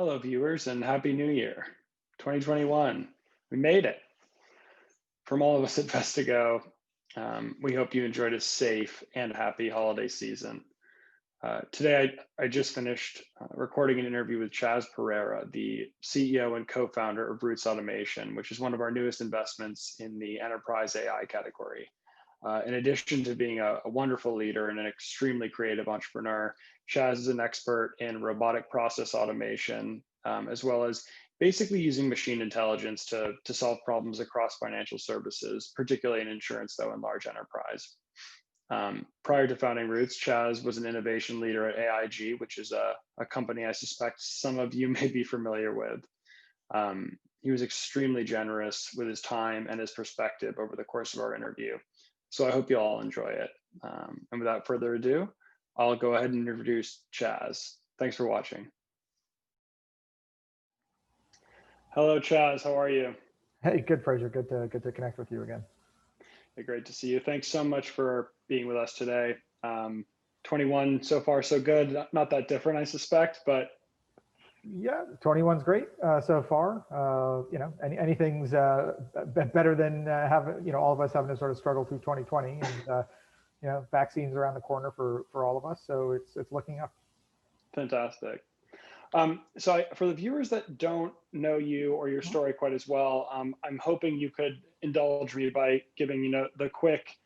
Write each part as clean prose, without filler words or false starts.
Hello, viewers, and Happy New Year. 2021. We made it. From all of us at Vestigo, we hope you enjoyed a safe and happy holiday season. Today, I just finished recording an interview with Chaz Perera, the CEO and co founder of Roots Automation, which is one of our newest investments in the enterprise AI category. In addition to being a wonderful leader and an extremely creative entrepreneur, Chaz is an expert in robotic process automation, as well as basically using machine intelligence to solve problems across financial services, particularly in insurance, though, in large enterprise. Prior to founding Roots, Chaz was an innovation leader at AIG, which is a company I suspect some of you may be familiar with. He was extremely generous with his time and his perspective over the course of our interview. So I hope you all enjoy it. And without further ado, I'll go ahead and introduce Chaz. Thanks for watching. Hello, Chaz. How are you? Hey, good, Fraser. Good to connect with you again. Hey, great to see you. Thanks so much for being with us today. 21 so far so good. Not that different, I suspect, but yeah, 21's great so far. Anything's better than all of us having to sort of struggle through 2020, and vaccines around the corner for all of us. So it's looking up. Fantastic. For the viewers that don't know you or your story quite as well, I'm hoping you could indulge me by giving the quick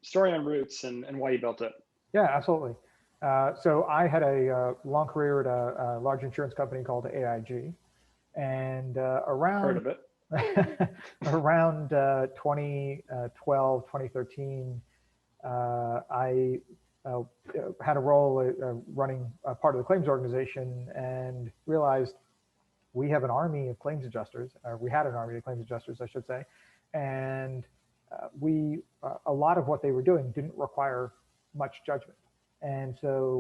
story on Roots and why you built it. Yeah, absolutely. So I had a long career at a large insurance company called AIG, and Heard of it. around 2012, 2013, I had a role running part of the claims organization and realized we have an army of claims adjusters, or we had an army of claims adjusters, I should say, and a lot of what they were doing didn't require much judgment. And so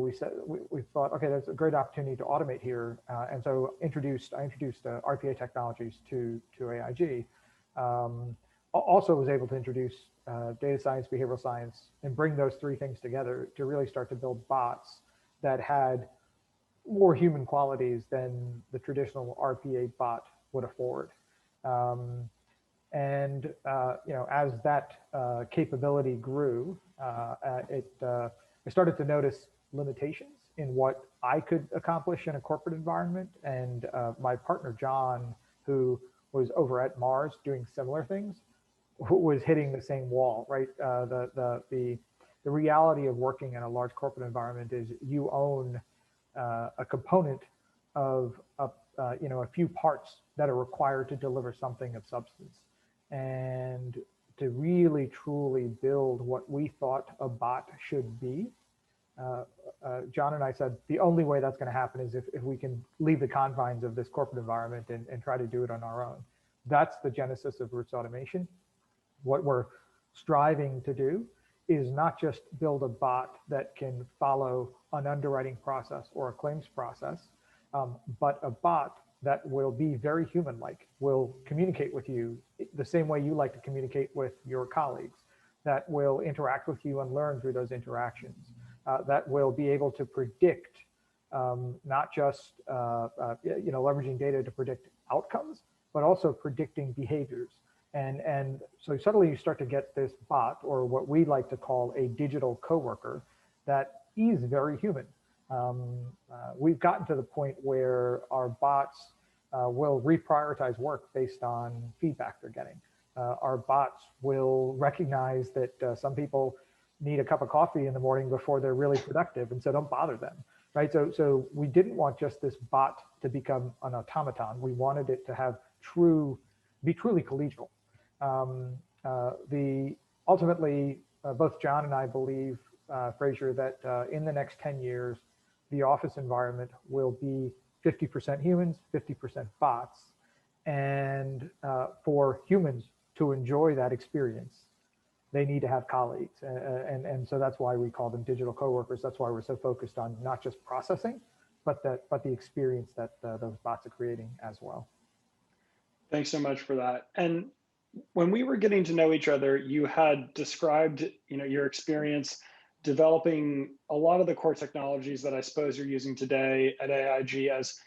we thought, okay, there's a great opportunity to automate here. And so I introduced RPA technologies to AIG. Also was able to introduce data science, behavioral science, and bring those three things together to really start to build bots that had more human qualities than the traditional RPA bot would afford. As that capability grew, I started to notice limitations in what I could accomplish in a corporate environment. And my partner, John, who was over at Mars doing similar things, was hitting the same wall, right? The reality of working in a large corporate environment is you own a component of a few parts that are required to deliver something of substance. And to really truly build what we thought a bot should be, John and I said the only way that's going to happen is if we can leave the confines of this corporate environment and try to do it on our own. That's the genesis of Roots Automation. What we're striving to do is not just build a bot that can follow an underwriting process or a claims process, but a bot that will be very human-like, will communicate with you the same way you like to communicate with your colleagues, that will interact with you and learn through those interactions, that will be able to predict, not just leveraging data to predict outcomes, but also predicting behaviors. And so suddenly you start to get this bot, or what we like to call a digital coworker, that is very human. We've gotten to the point where our bots will reprioritize work based on feedback they're getting. Our bots will recognize that some people need a cup of coffee in the morning before they're really productive, and so don't bother them, right? So we didn't want just this bot to become an automaton. We wanted it to have be truly collegial. Ultimately, both John and I believe, Fraser, that in the next 10 years, the office environment will be 50% humans, 50% bots. And for humans to enjoy that experience, they need to have colleagues. And so that's why we call them digital coworkers. That's why we're so focused on not just processing, but the experience that those bots are creating as well. Thanks so much for that. And when we were getting to know each other, you had described, your experience developing a lot of the core technologies that I suppose you're using today at AIG as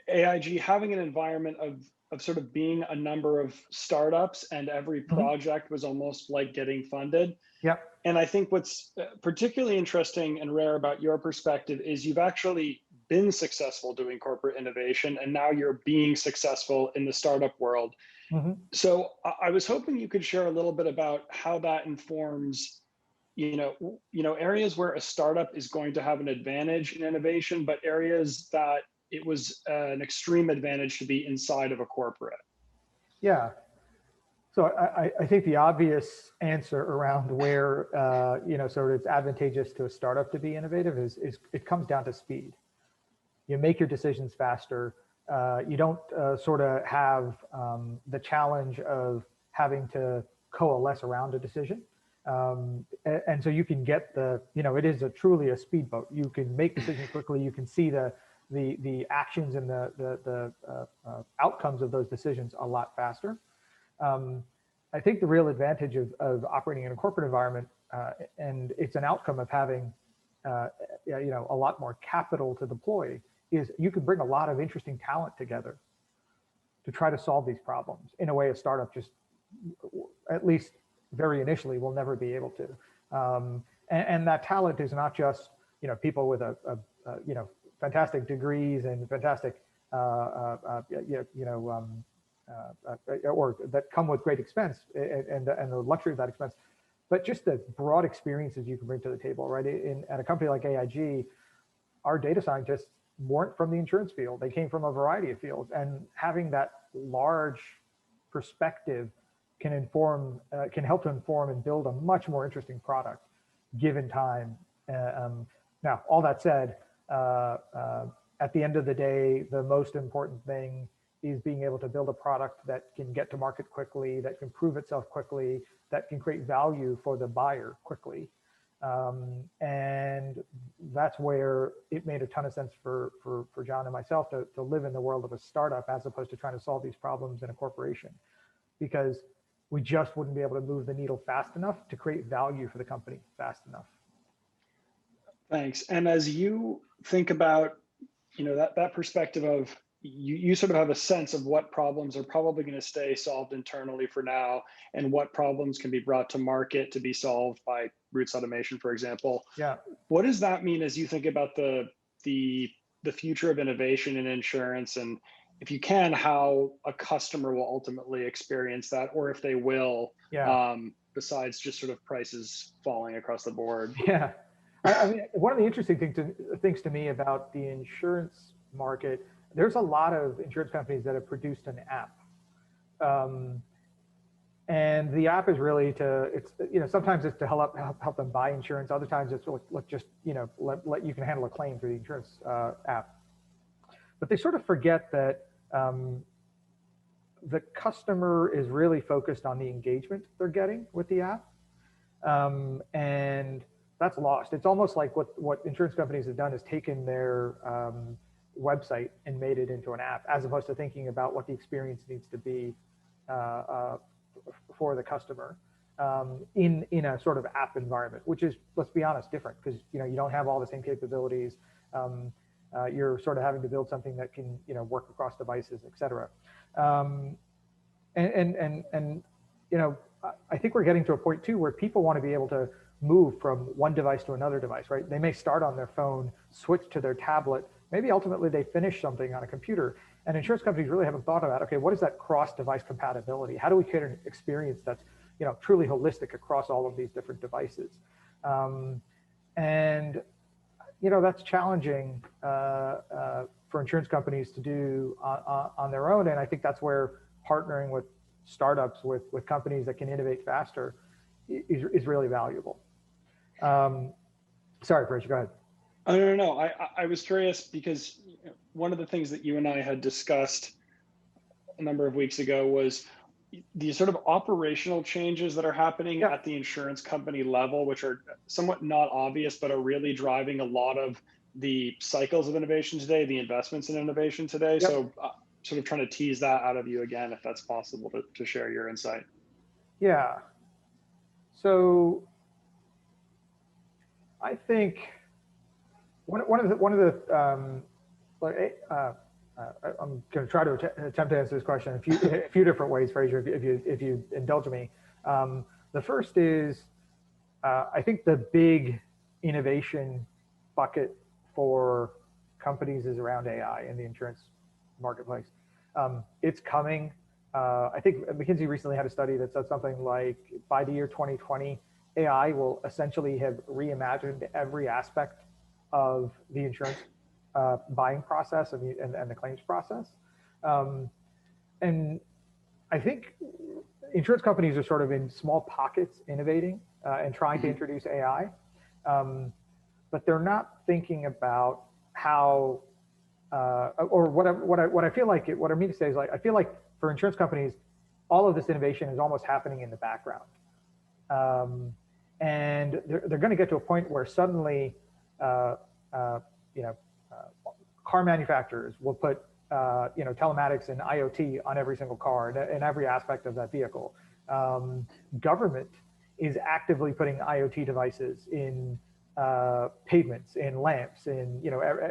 AIG having an environment of sort of being a number of startups, and every Mhm. project was almost like getting funded. Yep. And I think what's particularly interesting and rare about your perspective is you've actually been successful doing corporate innovation, and now you're being successful in the startup world. Mhm. So I was hoping you could share a little bit about how that informs, areas where a startup is going to have an advantage in innovation, but areas that it was an extreme advantage to be inside of a corporate. Yeah. So I think the obvious answer around where sort of it's advantageous to a startup to be innovative is it comes down to speed. You make your decisions faster. You don't sort of have the challenge of having to coalesce around a decision. And so you can get it is truly a speedboat. You can make decisions quickly. You can see the actions and the outcomes of those decisions a lot faster. Um, I think the real advantage of operating in a corporate environment, and it's an outcome of having, a lot more capital to deploy, is you can bring a lot of interesting talent together to try to solve these problems in a way a startup just, at least very initially, will never be able to. And that talent is not just, people with fantastic degrees and fantastic, or that come with great expense and the luxury of that expense, but just the broad experiences you can bring to the table, right? At a company like AIG, our data scientists weren't from the insurance field. They came from a variety of fields, and having that large perspective can help to inform and build a much more interesting product given time. Now, all that said, at the end of the day, the most important thing is being able to build a product that can get to market quickly, that can prove itself quickly, that can create value for the buyer quickly. And that's where it made a ton of sense for John and myself to live in the world of a startup as opposed to trying to solve these problems in a corporation, because we just wouldn't be able to move the needle fast enough to create value for the company fast enough. Thanks. And as you think about, that perspective of you sort of have a sense of what problems are probably going to stay solved internally for now, and what problems can be brought to market to be solved by Roots Automation, for example. Yeah. What does that mean as you think about the future of innovation in insurance, and if you can, how a customer will ultimately experience that, or if they will, Yeah. besides just sort of prices falling across the board? Yeah. I mean, one of the interesting things to me about the insurance market, there's a lot of insurance companies that have produced an app. And the app is really sometimes it's to help them buy insurance. Other times it's just, let you can handle a claim through the insurance app. But they sort of forget that the customer is really focused on the engagement they're getting with the app. And that's lost. It's almost like what insurance companies have done is taken their website and made it into an app, as opposed to thinking about what the experience needs to be for the customer in a sort of app environment, which is, let's be honest, different, because you don't have all the same capabilities. You're sort of having to build something that can work across devices, et cetera. I think we're getting to a point too where people want to be able to move from one device to another device, right? They may start on their phone, switch to their tablet, maybe ultimately they finish something on a computer. And insurance companies really haven't thought about, okay, what is that cross-device compatibility? How do we create an experience that's truly holistic across all of these different devices? And that's challenging for insurance companies to do on their own. And I think that's where partnering with startups, with companies that can innovate faster, is really valuable. Sorry, Perera, go ahead. Oh, no. I was curious because one of the things that you and I had discussed a number of weeks ago was the sort of operational changes that are happening at the insurance company level, which are somewhat not obvious, but are really driving a lot of the cycles of innovation today, the investments in innovation today. Yep. So sort of trying to tease that out of you again, if that's possible, to share your insight. Yeah. So I think one of the I'm going to try to attempt to answer this question a few different ways, Fraser, if you indulge me. The first is, I think the big innovation bucket for companies is around AI in the insurance marketplace. It's coming. I think McKinsey recently had a study that said something like by the year 2020, AI will essentially have reimagined every aspect of the insurance buying process and the claims process. And I think insurance companies are sort of in small pockets innovating and trying to introduce AI, but they're not thinking about how, or what I feel like, what I mean to say is like, I feel like for insurance companies, all of this innovation is almost happening in the background. And they're going to get to a point where suddenly, car manufacturers will put telematics and IoT on every single car and every aspect of that vehicle. Government is actively putting IoT devices in pavements, in lamps, in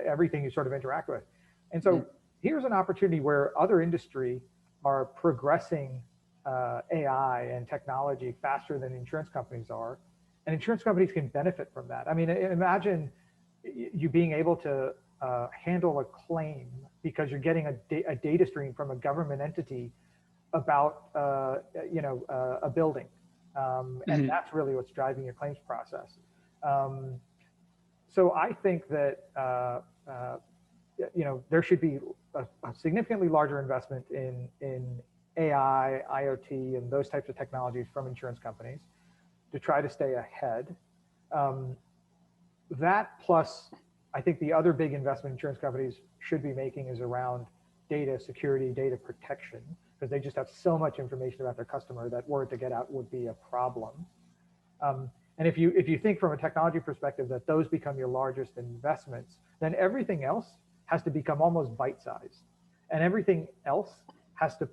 everything you sort of interact with. And so here's an opportunity where other industry are progressing AI and technology faster than insurance companies are, and insurance companies can benefit from that. I mean, imagine you being able to handle a claim because you're getting a data stream from a government entity about a building, and that's really what's driving your claims process. So I think that there should be a significantly larger investment in AI, IoT, and those types of technologies from insurance companies to try to stay ahead. That plus, I think the other big investment insurance companies should be making is around data security, data protection, because they just have so much information about their customer that were it to get out would be a problem. And if you think from a technology perspective that those become your largest investments, then everything else has to become almost bite-sized, and everything else has to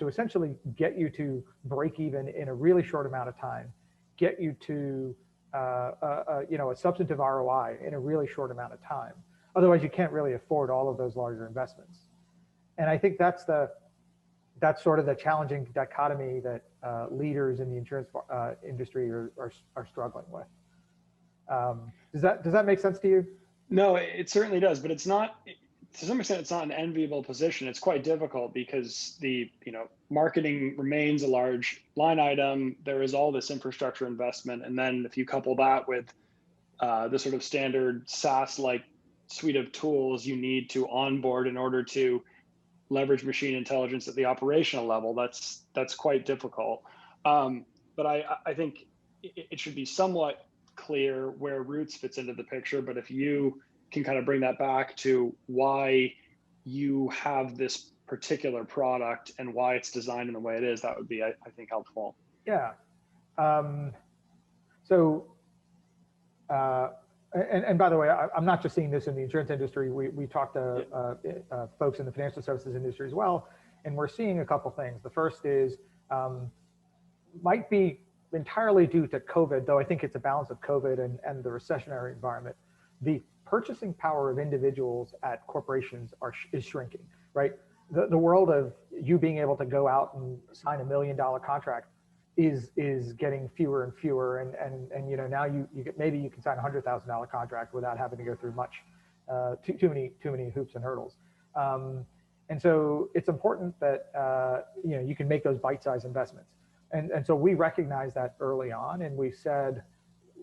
essentially get you to break even in a really short amount of time, get you to a substantive ROI in a really short amount of time. Otherwise, you can't really afford all of those larger investments. And I think that's sort of the challenging dichotomy that leaders in the insurance industry are struggling with. Does that make sense to you? No, it certainly does, but it's not. To some extent, it's not an enviable position. It's quite difficult because the marketing remains a large line item. There is all this infrastructure investment, and then if you couple that with the sort of standard SaaS-like suite of tools you need to onboard in order to leverage machine intelligence at the operational level, that's quite difficult. But I think it should be somewhat clear where Roots fits into the picture. But if you can kind of bring that back to why you have this particular product and why it's designed in the way it is, that would be, I think, helpful. Yeah. And by the way, I'm not just seeing this in the insurance industry. We talked to folks in the financial services industry as well, and we're seeing a couple things. The first is might be entirely due to COVID, though I think it's a balance of COVID and the recessionary environment. The purchasing power of individuals at corporations is shrinking, right? The world of you being able to go out and sign $1 million contract is getting fewer and fewer, and now maybe you can sign a $100,000 contract without having to go through much too many hoops and hurdles. And so it's important that you can make those bite-sized investments, and so we recognized that early on, and we said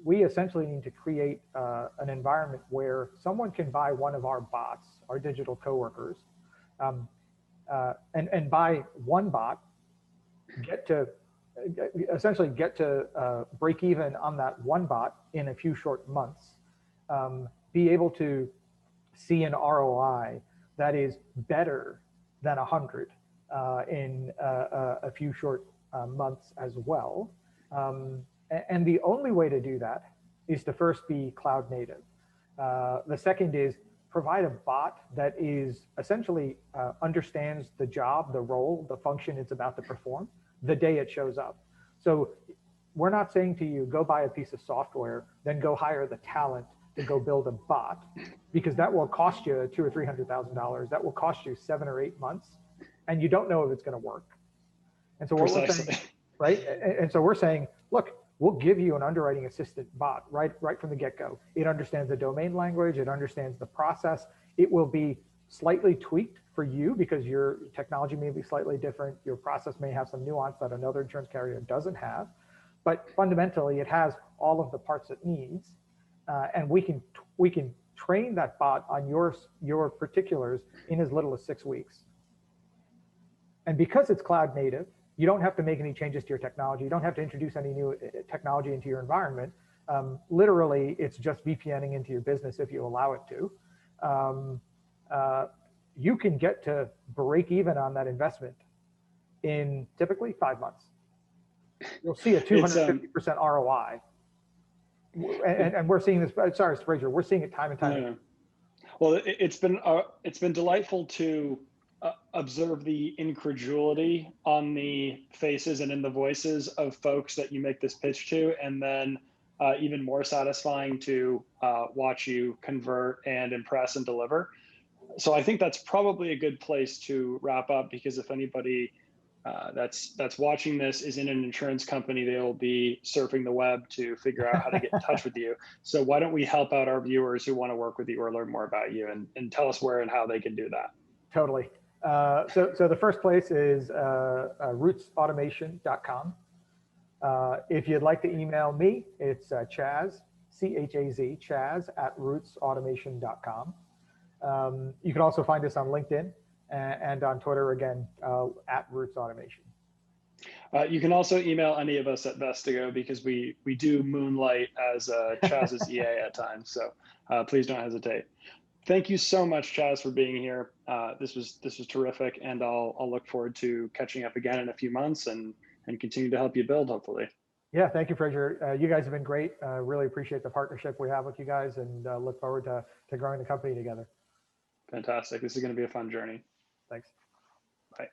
we essentially need to create an environment where someone can buy one of our bots, our digital coworkers, and buy one bot, essentially get to break even on that one bot in a few short months, be able to see an ROI that is better than 100 in a few short months as well. And the only way to do that is to first be cloud native. The second is provide a bot that is essentially understands the job, the role, the function it's about to perform the day it shows up. So we're not saying to you, go buy a piece of software, then go hire the talent to go build a bot, because that will cost you $200,000 or $300,000. That will cost you 7 or 8 months, and you don't know if it's going to work. And so what we're saying, right? And so we're saying, look, we'll give you an underwriting assistant bot right from the get-go. It understands the domain language. It understands the process. It will be slightly tweaked for you because your technology may be slightly different. Your process may have some nuance that another insurance carrier doesn't have. But fundamentally, it has all of the parts it needs. And we can train that bot on your particulars in as little as 6 weeks. And because it's cloud native, you don't have to make any changes to your technology. You don't have to introduce any new technology into your environment. Literally, it's just VPNing into your business if you allow it to. You can get to break even on that investment in typically 5 months. You'll see a 250% ROI. And we're seeing this, sorry, Fraser, we're seeing it time and time again. Well, it's been delightful to observe the incredulity on the faces and in the voices of folks that you make this pitch to, and then even more satisfying to watch you convert and impress and deliver. So I think that's probably a good place to wrap up, because if anybody that's watching this is in an insurance company, they will be surfing the web to figure out how to get in touch with you. So why don't we help out our viewers who want to work with you or learn more about you, and tell us where and how they can do that. Totally. So the first place is rootsautomation.com. If you'd like to email me, it's Chaz, C-H-A-Z, Chaz at rootsautomation.com. You can also find us on LinkedIn and on Twitter, again, at Roots Automation. You can also email any of us at Vestigo, because we do moonlight as Chaz's EA at times. So please don't hesitate. Thank you so much, Chaz, for being here. This was terrific, and I'll look forward to catching up again in a few months and continue to help you build, hopefully. Yeah, thank you, Fraser. You guys have been great. Really appreciate the partnership we have with you guys, and look forward to growing the company together. Fantastic. This is going to be a fun journey. Thanks. Bye.